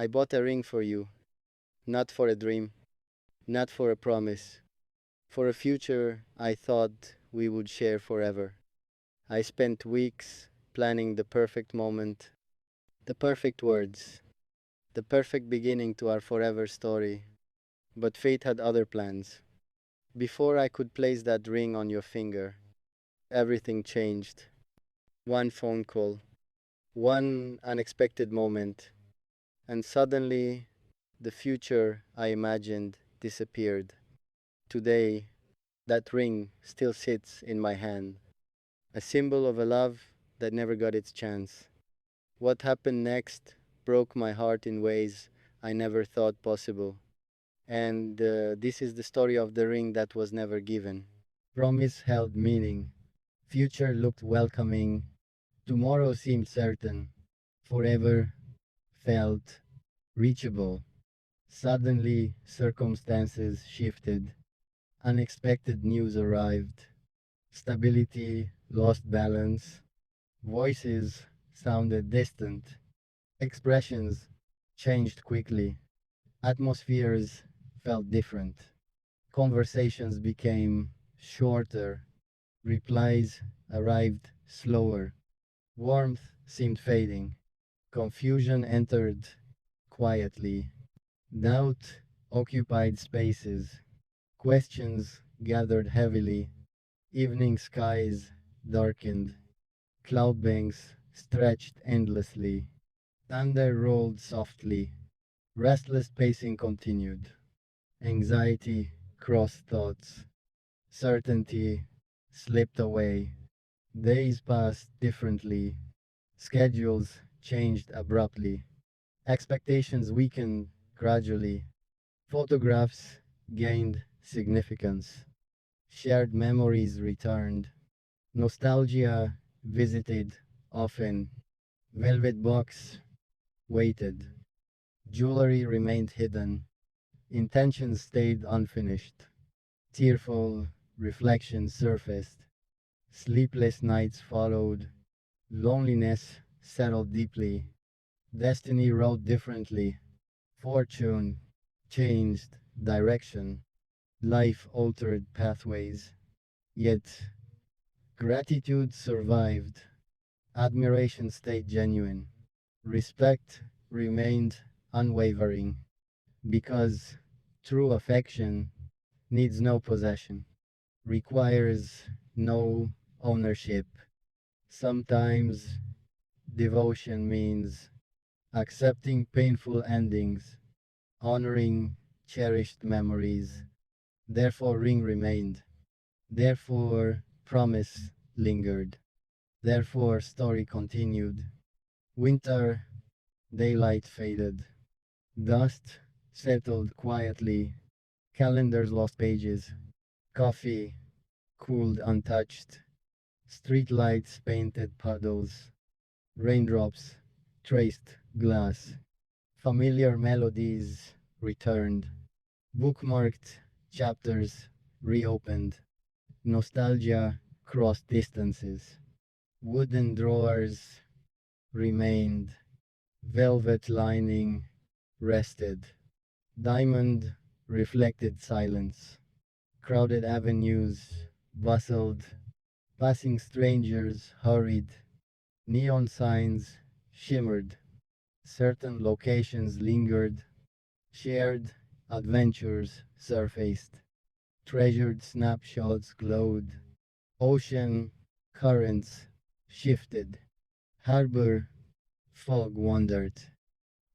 I bought a ring for you, not for a dream, not for a promise, for a future I thought we would share forever. I spent weeks planning the perfect moment, the perfect words, the perfect beginning to our forever story. But fate had other plans. Before I could place that ring on your finger, everything changed. One phone call, one unexpected moment, and suddenly the future I imagined disappeared. Today, that ring still sits in my hand, a symbol of a love that never got its chance. What happened next broke my heart in ways I never thought possible. And this is the story of the ring that was never given. Promise held meaning. Future looked welcoming. Tomorrow seemed certain. Forever felt reachable. Suddenly, circumstances shifted. Unexpected news arrived. Stability lost balance. Voices sounded distant. Expressions changed quickly. Atmospheres felt different. Conversations became shorter. Replies arrived slower. Warmth seemed fading. Confusion entered quietly. Doubt occupied spaces. Questions gathered heavily. Evening skies darkened. Cloud banks stretched endlessly. Thunder rolled softly. Restless pacing continued. Anxiety crossed thoughts. Certainty slipped away. Days passed differently. Schedules changed abruptly. Expectations weakened gradually. Photographs gained significance. Shared memories returned. Nostalgia visited often. Velvet box waited. Jewelry remained hidden. Intentions stayed unfinished. Tearful reflections surfaced. Sleepless nights followed. Loneliness settled deeply. Destiny wrote differently. Fortune changed direction. Life altered pathways. Yet gratitude survived. Admiration stayed genuine. Respect remained unwavering. Because true affection needs no possession, requires no ownership. Sometimes devotion means accepting painful endings, honoring cherished memories. Therefore, ring remained. Therefore, promise lingered. Therefore, story continued. Winter, daylight faded. Dust settled quietly. Calendars lost pages. Coffee cooled untouched. Streetlights painted puddles. Raindrops traced glass. Familiar melodies returned. Bookmarked chapters reopened. Nostalgia crossed distances. Wooden drawers remained. Velvet lining rested. Diamond reflected silence. Crowded avenues bustled. Passing strangers hurried. Neon signs shimmered. Certain locations lingered. Shared adventures surfaced. Treasured snapshots glowed. Ocean currents shifted. Harbor fog wandered.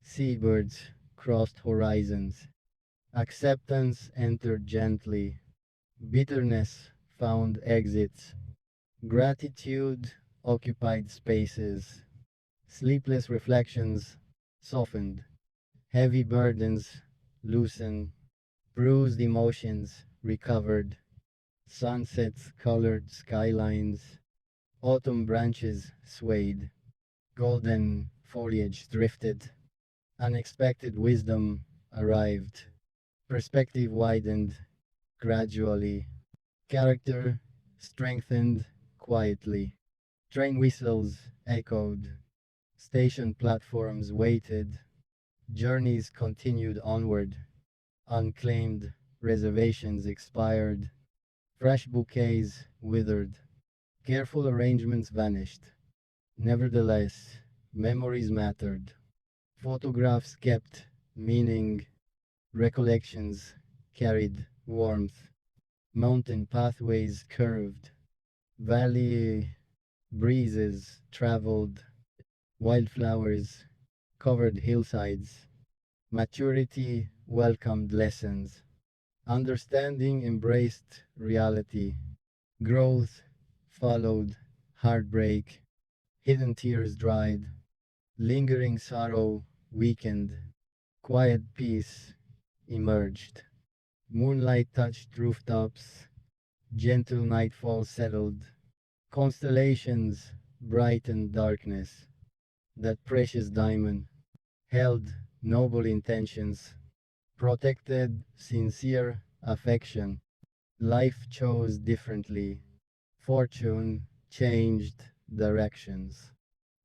Seabirds crossed horizons. Acceptance entered gently. Bitterness found exits. Gratitude occupied spaces. Sleepless reflections softened. Heavy burdens loosened. Bruised emotions recovered. Sunsets colored skylines. Autumn branches swayed. Golden foliage drifted. Unexpected wisdom arrived. Perspective widened gradually. Character strengthened quietly. Train whistles echoed. Station platforms waited. Journeys continued onward. Unclaimed reservations expired. Fresh bouquets withered. Careful arrangements vanished. Nevertheless, memories mattered. Photographs kept meaning. Recollections carried warmth. Mountain pathways curved. Valley breezes traveled. Wildflowers covered hillsides. Maturity welcomed lessons. Understanding embraced reality. Growth followed heartbreak. Hidden tears dried. Lingering sorrow weakened. Quiet peace emerged. Moonlight touched rooftops. Gentle nightfall settled. Constellations brightened darkness. That precious diamond held noble intentions, protected sincere affection. Life chose differently. Fortune changed directions.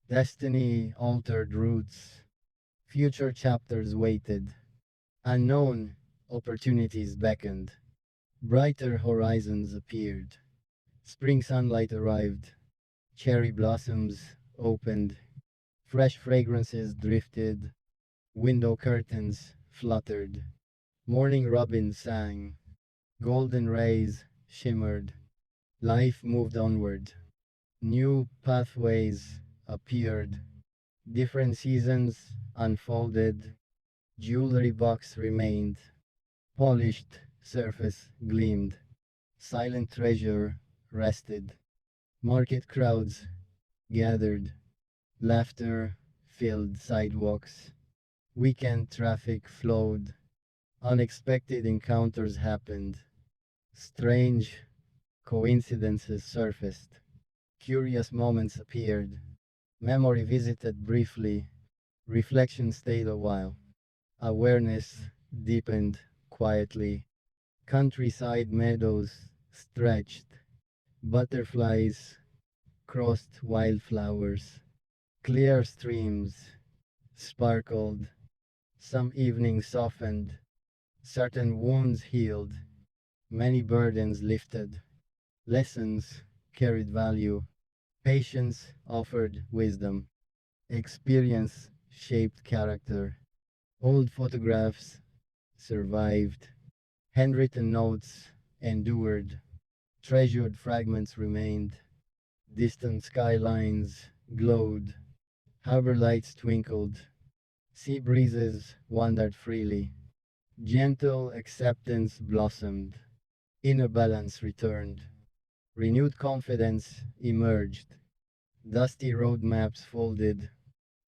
Destiny altered routes. Future chapters waited. Unknown opportunities beckoned. Brighter horizons appeared. Spring sunlight arrived. Cherry blossoms opened. Fresh fragrances drifted. Window curtains fluttered. Morning robins sang. Golden rays shimmered. Life moved onward. New pathways appeared. Different seasons unfolded. Jewelry box remained. Polished surface gleamed. Silent treasure rested. Market crowds gathered. Laughter filled sidewalks. Weekend traffic flowed. Unexpected encounters happened. Strange coincidences surfaced. Curious moments appeared. Memory visited briefly. Reflection stayed a while. Awareness deepened quietly. Countryside meadows stretched. Butterflies crossed wildflowers. Clear streams sparkled. Some evenings softened. Certain wounds healed. Many burdens lifted. Lessons carried value. Patience offered wisdom. Experience shaped character. Old photographs survived. Handwritten notes endured. Treasured fragments remained. Distant skylines glowed. Harbor lights twinkled. Sea breezes wandered freely. Gentle acceptance blossomed. Inner balance returned. Renewed confidence emerged. Dusty road maps folded.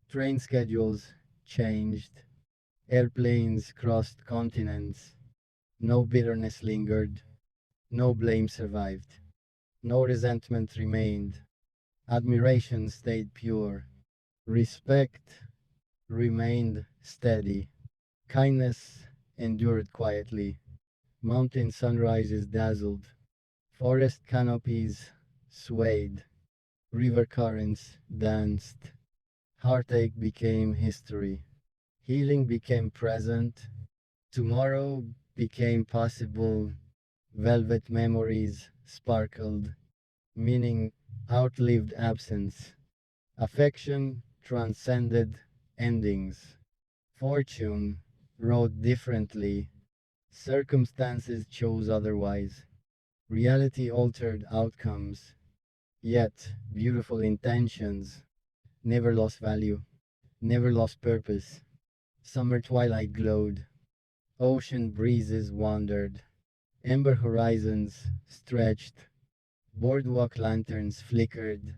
Train schedules changed. Airplanes crossed continents. No bitterness lingered. No blame survived. No resentment remained. Admiration stayed pure. Respect remained steady. Kindness endured quietly. Mountain sunrises dazzled. Forest canopies swayed. River currents danced. Heartache became history. Healing became present. Tomorrow became possible. Velvet memories sparkled. Meaning outlived absence. Affection transcended endings. Fortune wrote differently. Circumstances chose otherwise. Reality altered outcomes. Yet, beautiful intentions never lost value, never lost purpose. Summer twilight glowed. Ocean breezes wandered. Ember horizons stretched. Boardwalk lanterns flickered.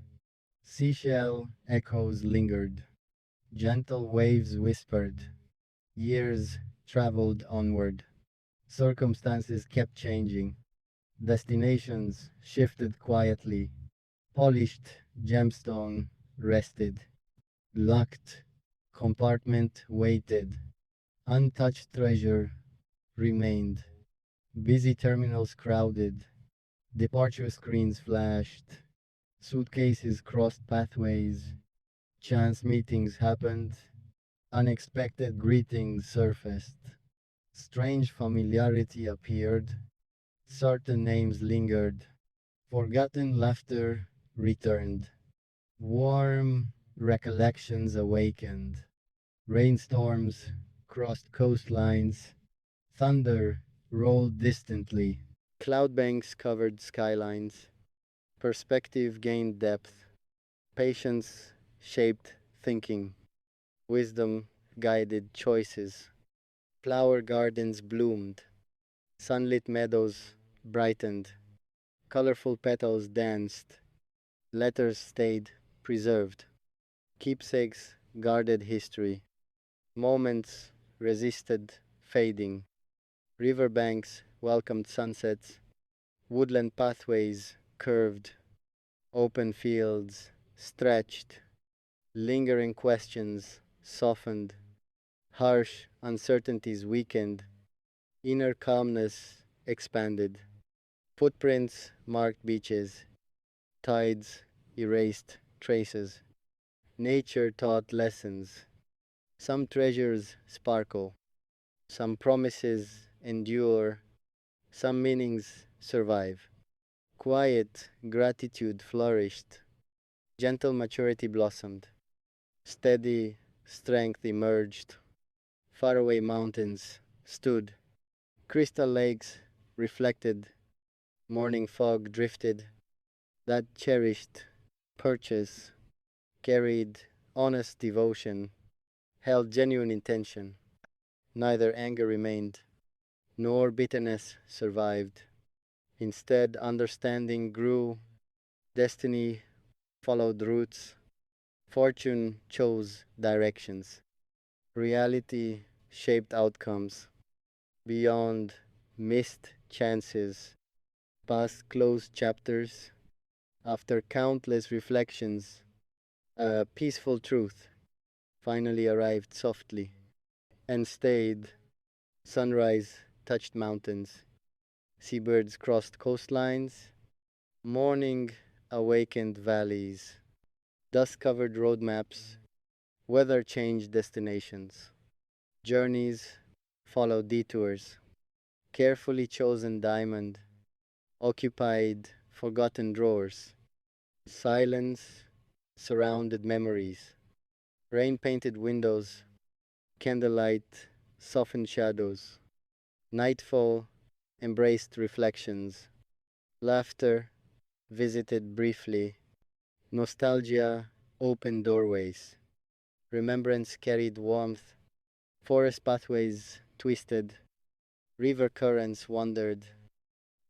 Seashell echoes lingered. Gentle waves whispered. Years traveled onward. Circumstances kept changing. Destinations shifted quietly. Polished gemstone rested. Locked compartment waited. Untouched treasure remained. Busy terminals crowded. Departure screens flashed. Suitcases crossed pathways. Chance meetings happened. Unexpected greetings surfaced. Strange familiarity appeared. Certain names lingered. Forgotten laughter returned. Warm recollections awakened. Rainstorms crossed coastlines. Thunder rolled distantly. Cloud banks covered skylines. Perspective gained depth. Patience shaped thinking. Wisdom guided choices. Flower gardens bloomed. Sunlit meadows brightened. Colorful petals danced. Letters stayed preserved. Keepsakes guarded history. Moments resisted fading. Riverbanks welcomed sunsets. Woodland pathways curved. Open fields stretched. Lingering questions softened. Harsh uncertainties weakened. Inner calmness expanded. Footprints marked beaches. Tides erased traces. Nature taught lessons. Some treasures sparkle. Some promises endure. Some meanings survive. Quiet gratitude flourished. Gentle maturity blossomed. Steady strength emerged. Faraway mountains stood. Crystal lakes reflected. Morning fog drifted. That cherished purchase carried honest devotion, held genuine intention. Neither anger remained, nor bitterness survived. Instead, understanding grew, destiny followed roots, fortune chose directions, reality shaped outcomes. Beyond missed chances, past closed chapters, after countless reflections, a peaceful truth finally arrived softly and stayed. Sunrise touched mountains, seabirds crossed coastlines, morning awakened valleys, dust covered roadmaps, weather changed destinations, journeys followed detours, carefully chosen diamond occupied forgotten drawers, silence surrounded memories, rain painted windows, candlelight softened shadows, nightfall embraced reflections, laughter visited briefly, nostalgia opened doorways, remembrance carried warmth, forest pathways twisted, river currents wandered,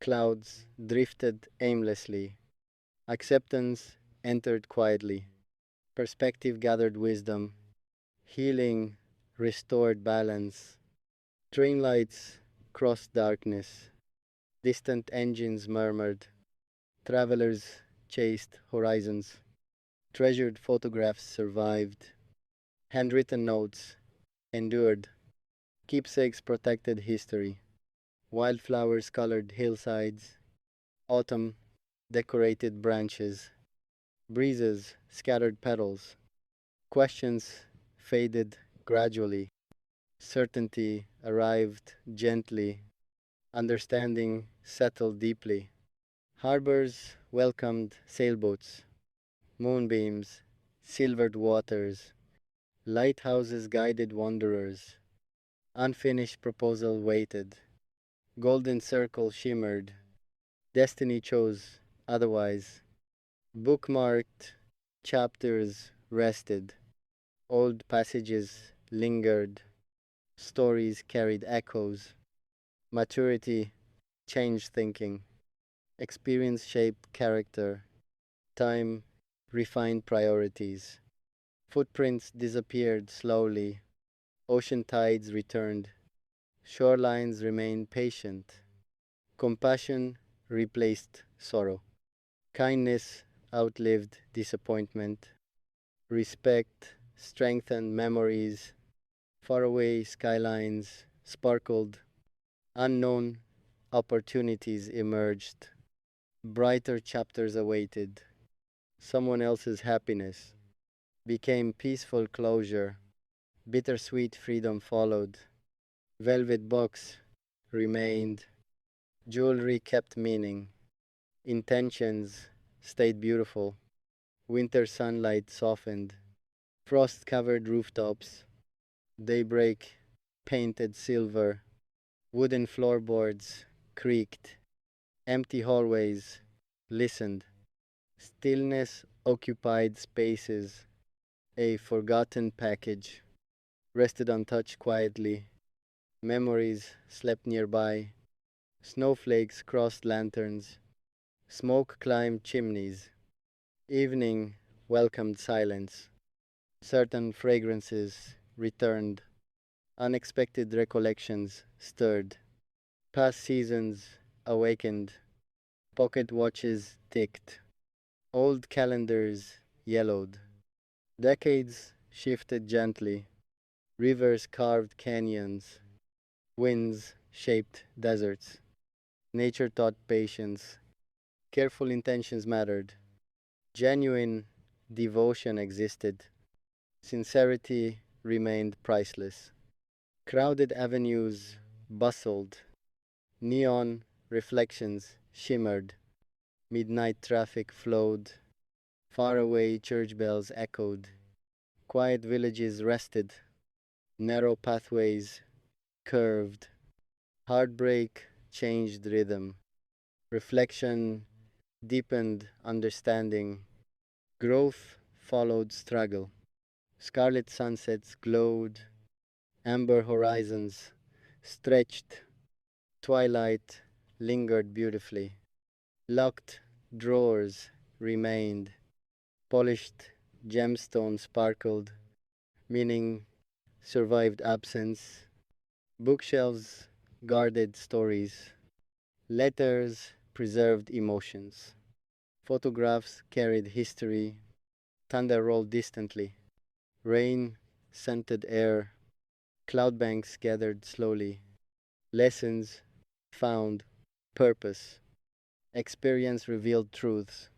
clouds drifted aimlessly, acceptance entered quietly, perspective gathered wisdom, healing restored balance, train lights crossed darkness, distant engines murmured, travelers chased horizons, treasured photographs survived, handwritten notes endured, keepsakes protected history, wildflowers colored hillsides, autumn decorated branches, breezes scattered petals, questions faded gradually, certainty arrived gently, understanding settled deeply. Harbors welcomed sailboats, moonbeams silvered waters, lighthouses guided wanderers, unfinished proposal waited, golden circle shimmered, destiny chose otherwise, bookmarked chapters rested, old passages lingered, stories carried echoes, maturity changed thinking, experience shaped character, time refined priorities, footprints disappeared slowly, ocean tides returned, shorelines remained patient, compassion replaced sorrow, kindness outlived disappointment, respect strengthened memories, faraway skylines sparkled, unknown opportunities emerged, brighter chapters awaited, someone else's happiness became peaceful closure, Bittersweet freedom followed. Velvet box remained. Jewelry kept meaning. Intentions stayed beautiful. Winter sunlight softened. Frost covered rooftops. Daybreak painted silver. Wooden floorboards creaked. Empty hallways listened. Stillness occupied spaces. A forgotten package rested untouched quietly. Memories slept nearby. Snowflakes crossed lanterns. Smoke climbed chimneys. Evening welcomed silence. Certain fragrances returned. Unexpected recollections stirred. Past seasons awakened. Pocket watches ticked. Old calendars yellowed. Decades shifted gently. Rivers carved canyons. Winds shaped deserts. Nature taught patience. Careful intentions mattered. Genuine devotion existed. Sincerity remained priceless. Crowded avenues bustled. Neon reflections shimmered. Midnight traffic flowed. Faraway church bells echoed. Quiet villages rested. Narrow pathways curved. Heartbreak changed rhythm. Reflection deepened understanding. Growth followed struggle. Scarlet sunsets glowed. Amber horizons stretched. Twilight lingered beautifully. Locked drawers remained. Polished gemstones sparkled. Meaning survived absence. Bookshelves guarded stories. Letters preserved emotions. Photographs carried history. Thunder rolled distantly. Rain scented air. Cloud banks gathered slowly. Lessons found purpose. Experience revealed truths.